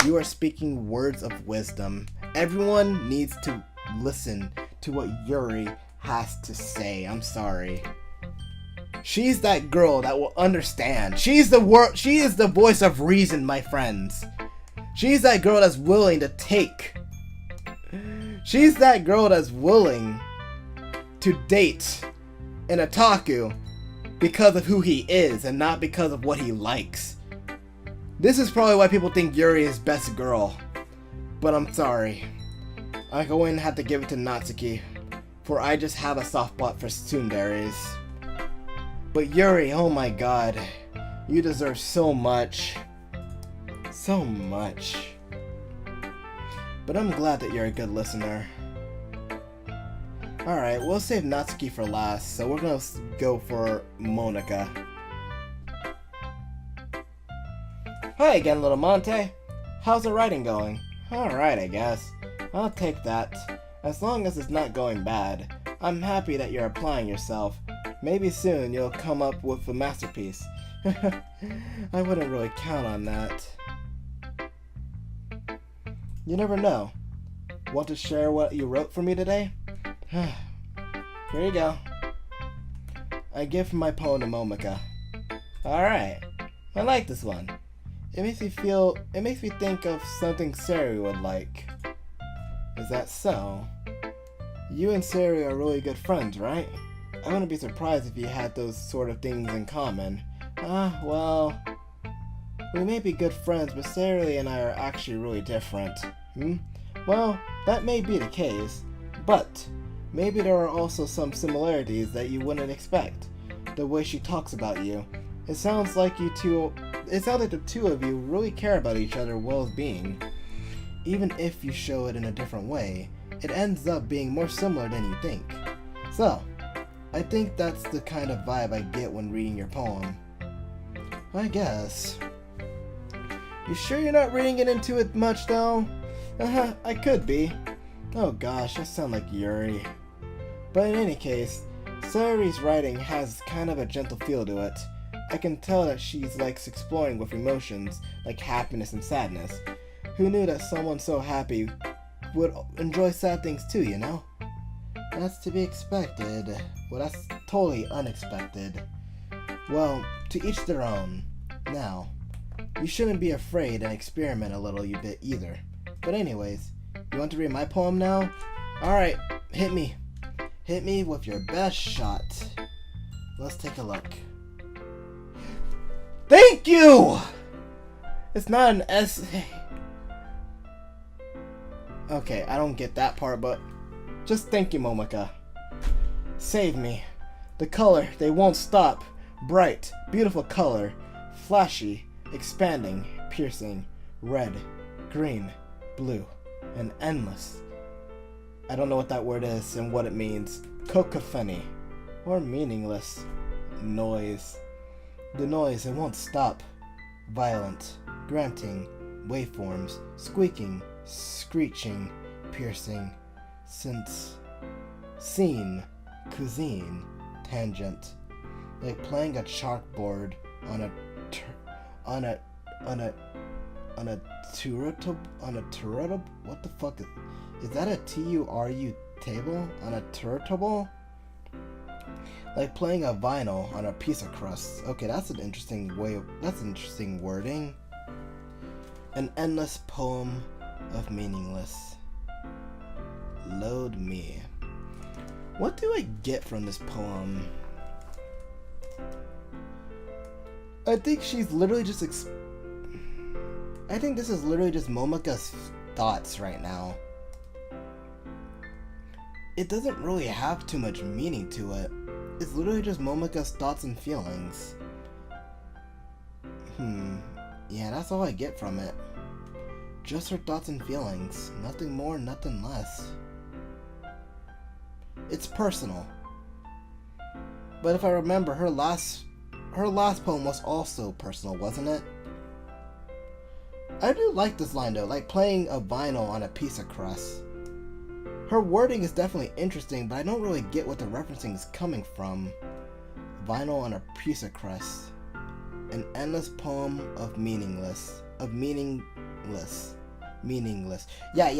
You are speaking words of wisdom. Everyone needs to listen to what Yuri has to say. I'm sorry. She's that girl that will understand. She is the voice of reason, my friends. She's that girl that's willing to take. She's that girl that's willing to date an otaku because of who he is and not because of what he likes. This is probably why people think Yuri is best girl. But I'm sorry. I'm going to have to give it to Natsuki, for I just have a soft spot for tsunderes. But Yuri, oh my god, you deserve so much. So much. But I'm glad that you're a good listener. Alright, we'll save Natsuki for last, so we're gonna go for Monica. Hi again, little Monte. How's the writing going? Alright, I guess. I'll take that. As long as it's not going bad. I'm happy that you're applying yourself. Maybe soon you'll come up with a masterpiece. I wouldn't really count on that. You never know. Want to share what you wrote for me today? Here you go. I give my poem to Monica. Alright. I like this one. It makes me think of something Sayori would like. Is that so? You and Sayori are really good friends, right? I wouldn't be surprised if you had those sort of things in common. Well, we may be good friends, but Sayori and I are actually really different. Well, that may be the case, but maybe there are also some similarities that you wouldn't expect. The way she talks about you. It sounds like the two of you really care about each other's well-being. Even if you show it in a different way, it ends up being more similar than you think. So, I think that's the kind of vibe I get when reading your poem. I guess. You sure you're not reading it into it much though? I could be. Oh gosh, I sound like Yuri. But in any case, Sayori's writing has kind of a gentle feel to it. I can tell that she likes exploring with emotions like happiness and sadness. Who knew that someone so happy would enjoy sad things too, you know? That's to be expected. Well, that's totally unexpected. Well, to each their own. Now, you shouldn't be afraid and experiment a little bit either. But anyways, you want to read my poem now? Alright, hit me. Hit me with your best shot. Let's take a look. Thank you! It's not an essay. Okay, I don't get that part, but just thank you, Monica. Save me. The color, they won't stop. Bright, beautiful color. Flashy, expanding, piercing, red. green, blue, and endless. I don't know what that word is and what it means. Cacophony, or meaningless. Noise. The noise, it won't stop. Violent, granting, waveforms, squeaking, screeching, piercing, sense, scene, cuisine, tangent. Like playing a chalkboard on a turretable. What the fuck is that? A TURU table on a turretable? Like playing a vinyl on a piece of crust. Okay, that's an interesting wording. An endless poem of meaningless. Load me. What do I get from this poem? I think she's literally just I think this is literally just Momika's thoughts right now. It doesn't really have too much meaning to it. It's literally just Momika's thoughts and feelings. Yeah, that's all I get from it. Just her thoughts and feelings. Nothing more, nothing less. It's personal. But if I remember, her last poem was also personal, wasn't it? I do like this line though, like playing a vinyl on a piece of crust. Her wording is definitely interesting, but I don't really get what the referencing is coming from. Vinyl on a piece of crust. An endless poem of meaningless. Meaningless. Yeah.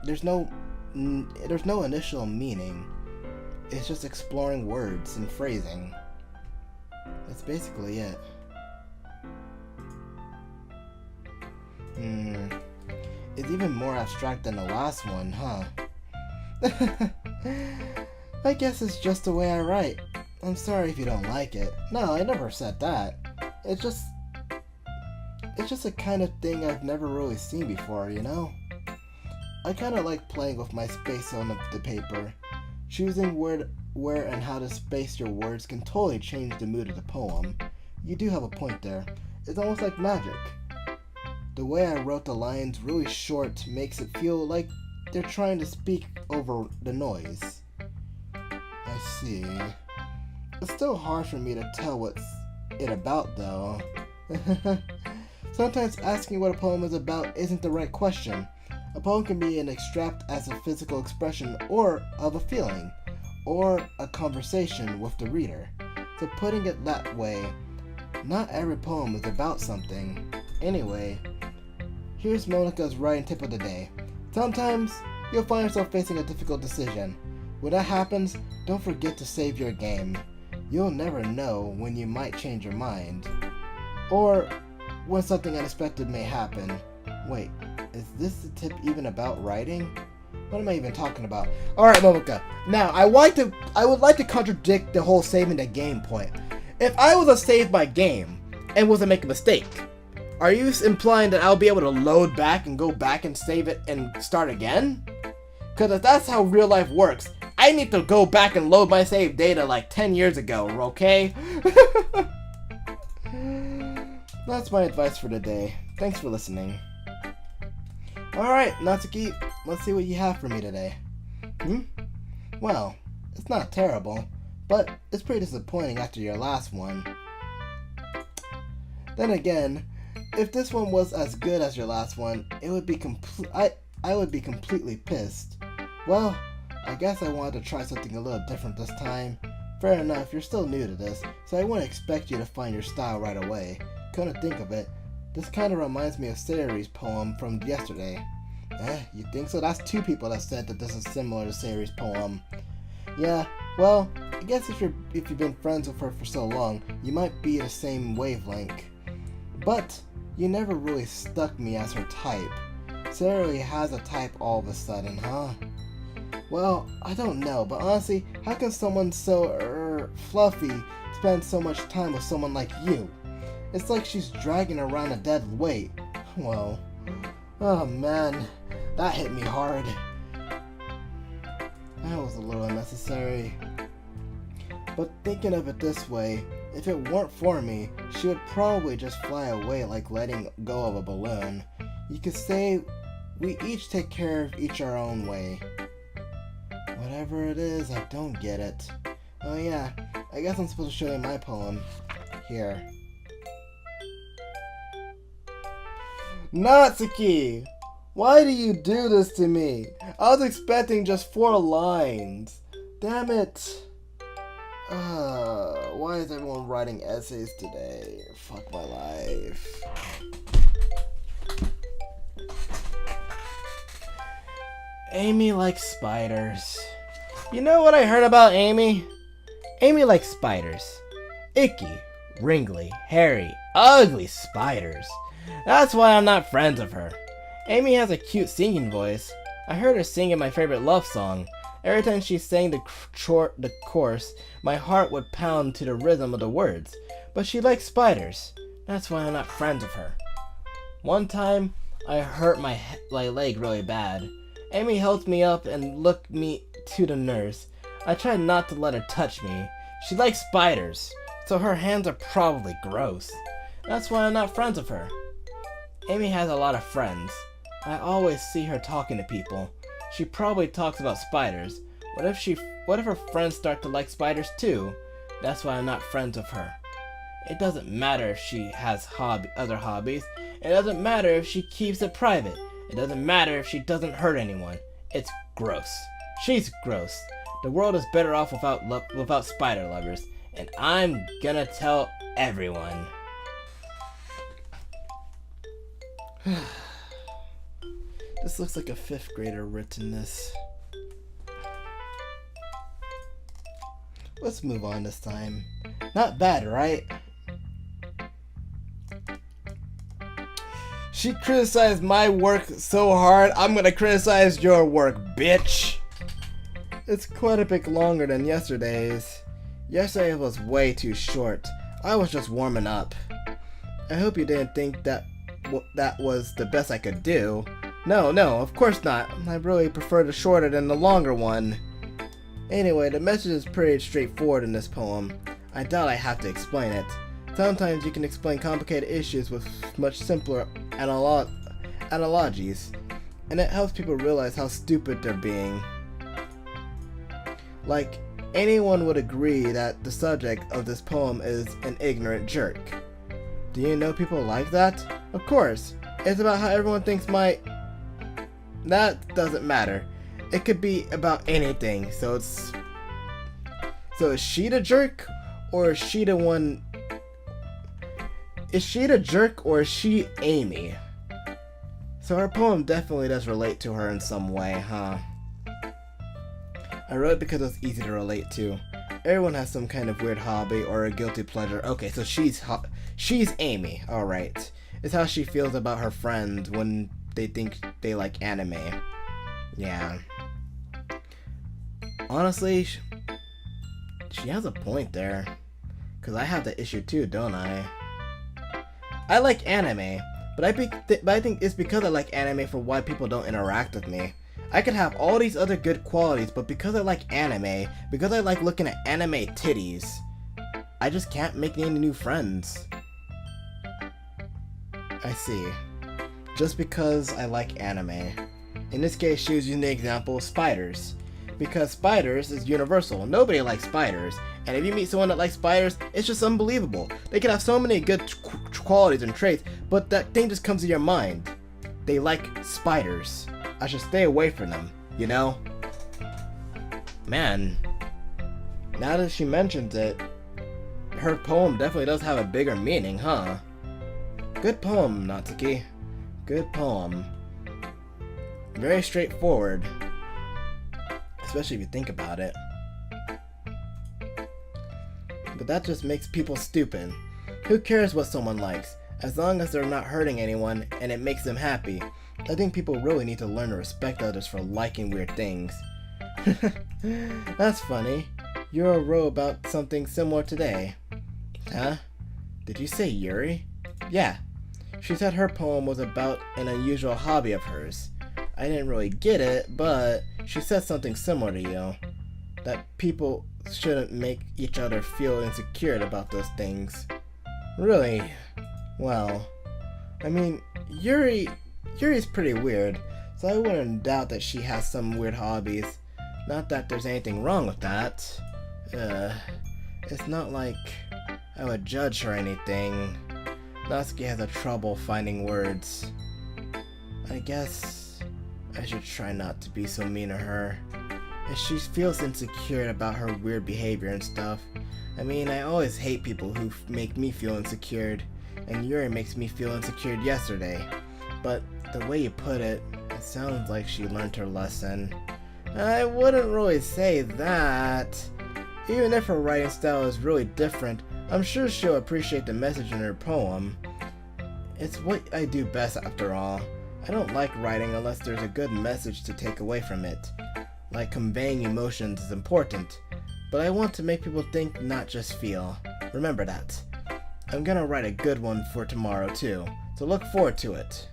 There's no initial meaning. It's just exploring words and phrasing. That's basically it. It's even more abstract than the last one, huh? I guess it's just the way I write. I'm sorry if you don't like it. No, I never said that. It's just a kind of thing I've never really seen before, you know? I kind of like playing with my space on the paper. Choosing where and how to space your words can totally change the mood of the poem. You do have a point there. It's almost like magic. The way I wrote the lines really short makes it feel like they're trying to speak over the noise. I see. It's still hard for me to tell what's it about though. Sometimes asking what a poem is about isn't the right question. A poem can be an extract as a physical expression or of a feeling, or a conversation with the reader. So putting it that way, not every poem is about something. Anyway, here's Monika's writing tip of the day. Sometimes you'll find yourself facing a difficult decision. When that happens, don't forget to save your game. You'll never know when you might change your mind. Or when something unexpected may happen. Wait, is this the tip even about writing? What am I even talking about? Alright, Momika. Now, I would like to contradict the whole saving the game point. If I was to save my game and was to make a mistake, are you implying that I'll be able to load back and go back and save it and start again? Because if that's how real life works, I need to go back and load my save data like 10 years ago, okay? That's my advice for today. Thanks for listening. Alright, Natsuki, let's see what you have for me today. Well, it's not terrible, but it's pretty disappointing after your last one. Then again, if this one was as good as your last one, it would be I would be completely pissed. Well, I guess I wanted to try something a little different this time. Fair enough, you're still new to this, so I wouldn't expect you to find your style right away. Come to think of it, this kind of reminds me of Sayori's poem from yesterday. You think so? That's two people that said that this is similar to Sayori's poem. Yeah, well, I guess if you've been friends with her for so long, you might be the same wavelength. But you never really stuck me as her type. Sayori has a type all of a sudden, huh? Well, I don't know, but honestly, how can someone so fluffy spend so much time with someone like you? It's like she's dragging around a dead weight. Well, oh man, that hit me hard. That was a little unnecessary. But thinking of it this way, if it weren't for me, she would probably just fly away like letting go of a balloon. You could say we each take care of each our own way. Whatever it is, I don't get it. Oh yeah, I guess I'm supposed to show you my poem. Here. Natsuki! Why do you do this to me? I was expecting just 4 lines. Damn it. Why is everyone writing essays today? Fuck my life. Amy likes spiders. You know what I heard about Amy? Amy likes spiders. Icky, wrinkly, hairy, ugly spiders. That's why I'm not friends with her. Amy has a cute singing voice. I heard her singing my favorite love song. Every time she sang the chorus, my heart would pound to the rhythm of the words. But she likes spiders. That's why I'm not friends with her. One time, I hurt my leg really bad. Amy helped me up and looked me to the nurse. I tried not to let her touch me. She likes spiders, so her hands are probably gross. That's why I'm not friends with her. Amy has a lot of friends. I always see her talking to people. She probably talks about spiders. What if her friends start to like spiders too? That's why I'm not friends with her. It doesn't matter if she has other hobbies. It doesn't matter if she keeps it private. It doesn't matter if she doesn't hurt anyone. It's gross. She's gross. The world is better off without spider lovers. And I'm gonna tell everyone. This looks like a 5th grader written this. Let's move on this time. Not bad, right? She criticized my work so hard, I'm gonna criticize your work, bitch! It's quite a bit longer than yesterday's. Yesterday was way too short. I was just warming up. I hope you didn't think that was the best I could do. No, of course not. I really prefer the shorter than the longer one. Anyway, the message is pretty straightforward in this poem. I doubt I have to explain it. Sometimes you can explain complicated issues with much simpler analogies, and it helps people realize how stupid they're being. Like, anyone would agree that the subject of this poem is an ignorant jerk. Do you know people like that? Of course. It's about how everyone thinks that doesn't matter. It could be about anything, so is she the jerk? Or is she the one... Is she the jerk or is she Amy? So her poem definitely does relate to her in some way, huh? I wrote it because it's easy to relate to. Everyone has some kind of weird hobby or a guilty pleasure. Okay, so she's Amy, alright. It's how she feels about her friends when they think they like anime. Yeah. Honestly, she has a point there. Because I have the issue too, don't I? I like anime, but I think it's because I like anime for why people don't interact with me. I could have all these other good qualities, but because I like anime, because I like looking at anime titties, I just can't make any new friends. I see. Just because I like anime. In this case, she was using the example of spiders. Because spiders is universal. Nobody likes spiders. And if you meet someone that likes spiders, it's just unbelievable. They can have so many good qualities and traits, but that thing just comes to your mind. They like spiders. I should stay away from them, you know? Man, now that she mentions it, her poem definitely does have a bigger meaning, huh? Good poem, Natsuki. Good poem. Very straightforward. Especially if you think about it. But that just makes people stupid. Who cares what someone likes, as long as they're not hurting anyone and it makes them happy. I think people really need to learn to respect others for liking weird things. That's funny. You wrote about something similar today. Huh? Did you say Yuri? Yeah. She said her poem was about an unusual hobby of hers. I didn't really get it, but she said something similar to you. That people shouldn't make each other feel insecure about those things. Really? Well, I mean, Yuri Yuri's pretty weird, so I wouldn't doubt that she has some weird hobbies. Not that there's anything wrong with that. It's not like I would judge her or anything. Natsuki has a trouble finding words. I guess I should try not to be so mean to her. If she feels insecure about her weird behavior and stuff. I mean, I always hate people who make me feel insecure, and Yuri makes me feel insecure yesterday. But the way you put it, it sounds like she learned her lesson. I wouldn't really say that. Even if her writing style is really different, I'm sure she'll appreciate the message in her poem. It's what I do best after all. I don't like writing unless there's a good message to take away from it. Like conveying emotions is important, but I want to make people think, not just feel. Remember that. I'm gonna write a good one for tomorrow too, so look forward to it.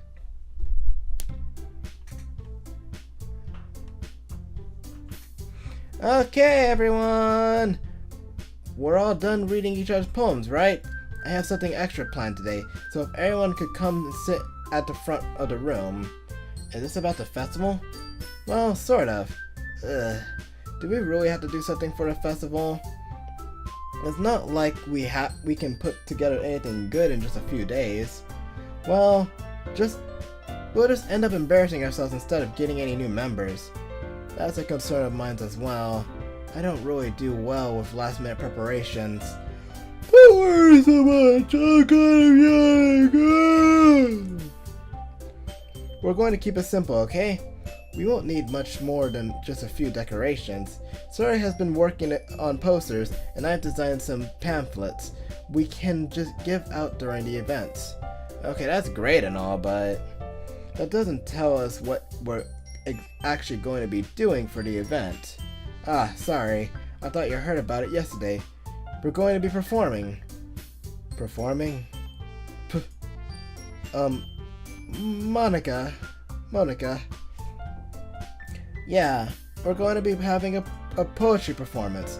Okay, everyone! We're all done reading each other's poems, right? I have something extra planned today, so if everyone could come and sit at the front of the room. Is this about the festival? Well, sort of. Ugh. Do we really have to do something for the festival? It's not like we can put together anything good in just a few days. Well, we'll just end up embarrassing ourselves instead of getting any new members. That's a concern of mine as well. I don't really do well with last minute preparations. Don't worry so much, We're going to keep it simple, okay? We won't need much more than just a few decorations. Sayori has been working on posters, and I've designed some pamphlets we can just give out during the events. Okay, that's great and all, but that doesn't tell us what we're actually going to be doing for the event. Ah, sorry. I thought you heard about it yesterday. We're going to be performing. Performing? Monica. Yeah, we're going to be having a poetry performance.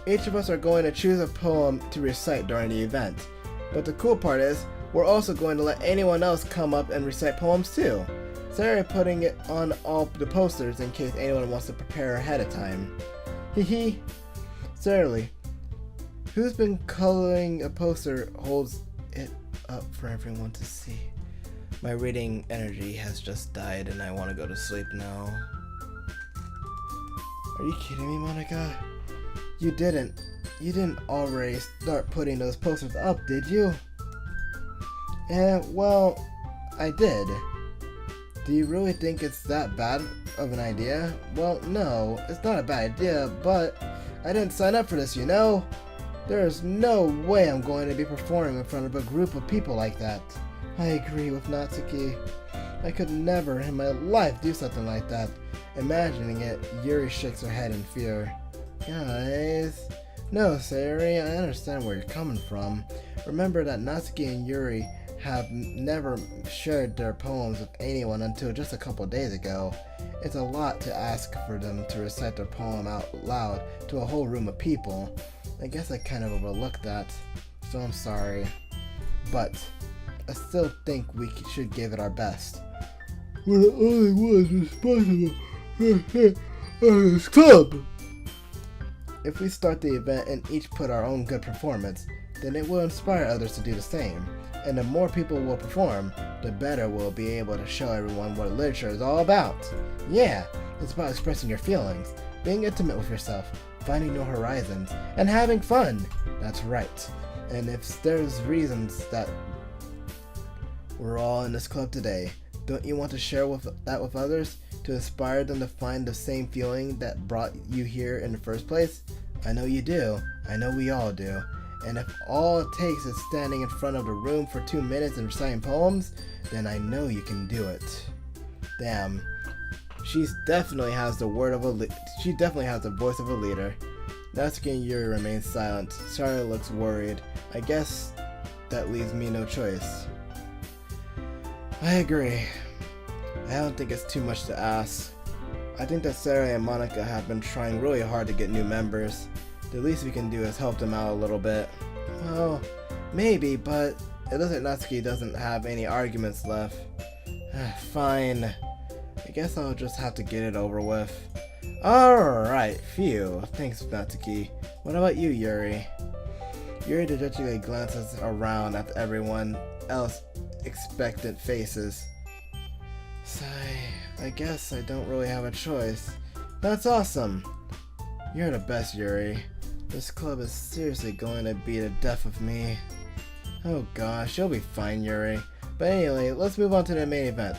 Each of us are going to choose a poem to recite during the event. But the cool part is, we're also going to let anyone else come up and recite poems too. Sayori putting it on all the posters in case anyone wants to prepare ahead of time. Hehe. Sayori, who's been coloring a poster holds it up for everyone to see. My reading energy has just died and I want to go to sleep now. Are you kidding me, Monica? You didn't already start putting those posters up, did you? Well, I did. Do you really think it's that bad of an idea? Well, no, it's not a bad idea, but I didn't sign up for this, you know? There's no way I'm going to be performing in front of a group of people like that. I agree with Natsuki. I could never in my life do something like that. Imagining it, Yuri shakes her head in fear. Guys. No, Sayori, I understand where you're coming from. Remember that Natsuki and Yuri have never shared their poems with anyone until just a couple days ago. It's a lot to ask for them to recite their poem out loud to a whole room of people. I guess I kind of overlooked that, so I'm sorry. But I still think we should give it our best. We're the only ones responsible for this club. If we start the event and each put our own good performance, then it will inspire others to do the same. And the more people will perform, the better we'll be able to show everyone what literature is all about. Yeah, it's about expressing your feelings, being intimate with yourself, finding new horizons, and having fun. That's right. And if there's reasons that we're all in this club today, don't you want to share that with others to inspire them to find the same feeling that brought you here in the first place? I know you do. I know we all do. And if all it takes is standing in front of the room for 2 minutes and reciting poems, then I know you can do it. Damn. She definitely has the voice of a leader. Natsuki and Yuri remain silent. Sayori looks worried. I guess that leaves me no choice. I agree. I don't think it's too much to ask. I think that Sayori and Monica have been trying really hard to get new members. The least we can do is help them out a little bit. Well, maybe, but it looks like Natsuki doesn't have any arguments left. Fine. I guess I'll just have to get it over with. Alright, phew. Thanks, Natsuki. What about you, Yuri? Yuri dejectedly glances around at everyone else expectant faces. Sigh, I guess I don't really have a choice. That's awesome! You're the best, Yuri. This club is seriously going to be the death of me. Oh gosh, you'll be fine, Yuri. But anyway, let's move on to the main event.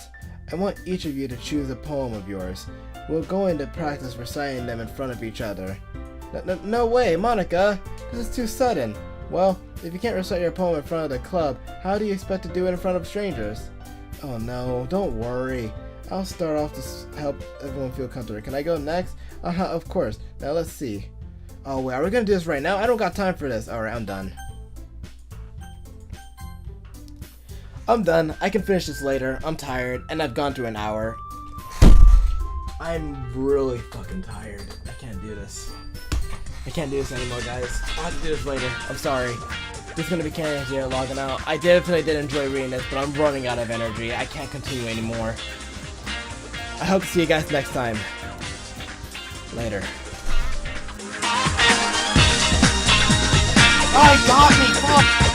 I want each of you to choose a poem of yours. We'll go into practice reciting them in front of each other. No way, Monica! This is too sudden. Well, if you can't recite your poem in front of the club, how do you expect to do it in front of strangers? Oh no, don't worry. I'll start off to help everyone feel comfortable. Can I go next? Of course. Now let's see. Oh wait, are we gonna do this right now? I don't got time for this. Alright, I'm done. I'm done. I can finish this later. I'm tired, and I've gone through an hour. I'm really fucking tired. I can't do this. I can't do this anymore, guys. I'll have to do this later. I'm sorry. This is gonna be CannonHD logging out. I definitely did enjoy reading this, but I'm running out of energy. I can't continue anymore. I hope to see you guys next time. Later. Oh, he got me! Fuck!